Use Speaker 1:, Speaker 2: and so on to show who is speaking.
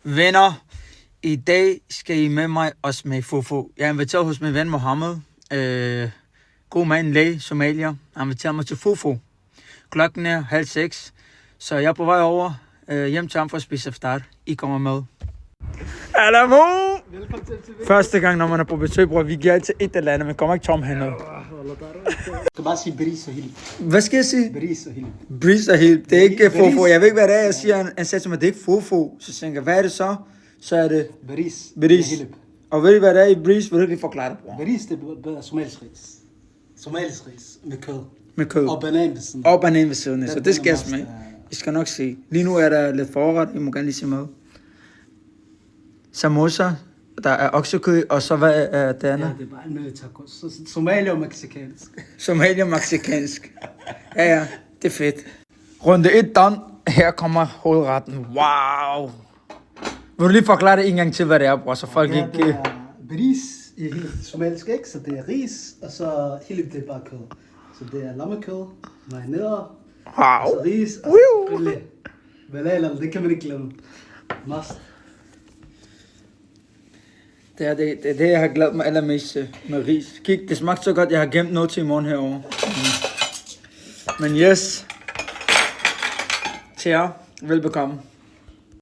Speaker 1: Venner, i dag skal I med mig og smage fufu. Jeg er inviteret hos min ven Mohammed. God mand, læge, somalier. Han har inviteret mig til fufu. Klokken er 5:30, så jeg er på vej over hjem til ham for at spise iftar. I kommer med. Alamu!
Speaker 2: Velkommen til MTV.
Speaker 1: Første gang, når man er på besøg, bror, vi giver altid et eller andet, men kommer ikke tom hernede.
Speaker 2: Du kan bare sige bris og hilp.
Speaker 1: Hvad skal jeg sige?
Speaker 2: Bris og hilp.
Speaker 1: Breeze og helt. Det er ikke
Speaker 2: Breeze.
Speaker 1: fufu. Jeg ved ikke, hvad det er. Jeg siger, han sagde til mig, det er ikke fufu. Så tænker jeg, hvad er det så? Så er det
Speaker 2: Bris.
Speaker 1: Breeze.
Speaker 2: Hilp.
Speaker 1: Og ved du, hvad det er i Breeze? Vil du ikke lige forklare det, bror?
Speaker 2: Bris, det er somalisk ris. Somalisk ris med kød.
Speaker 1: Med kød.
Speaker 2: Og banan ved siden.
Speaker 1: Og banan ved siden af, så
Speaker 2: Den
Speaker 1: det skal jeg
Speaker 2: er
Speaker 1: smage.
Speaker 2: mest,
Speaker 1: I skal nok se. Lige nu er der lidt forret. I må gerne lige se med. Samosa. Der er oksekød, og så hvad er det
Speaker 2: Ja,
Speaker 1: andet?
Speaker 2: det er bare en tacos. Somalier og mexicansk.
Speaker 1: Somalier mexicansk. Ja, det er fedt. Runde 1 done. Her kommer hovedretten. Wow. Vil du lige forklare det en gang til, hvad det er, bror, så folk
Speaker 2: Det
Speaker 1: ikke...
Speaker 2: er bris i helt somalisk, ikke? Så det er ris, og så hilp, det er bare kød. Så det er lammekød, marineret,
Speaker 1: Wow.
Speaker 2: og så ris, og
Speaker 1: Woo.
Speaker 2: så selvfølgelig valala, det kan man ikke glemme. Must.
Speaker 1: Det er det, jeg har glædet mig allermest til med ris. Kig, det smagte så godt, jeg har gemt noget til i morgen herovre. Men yes. Til jer, velbekomme.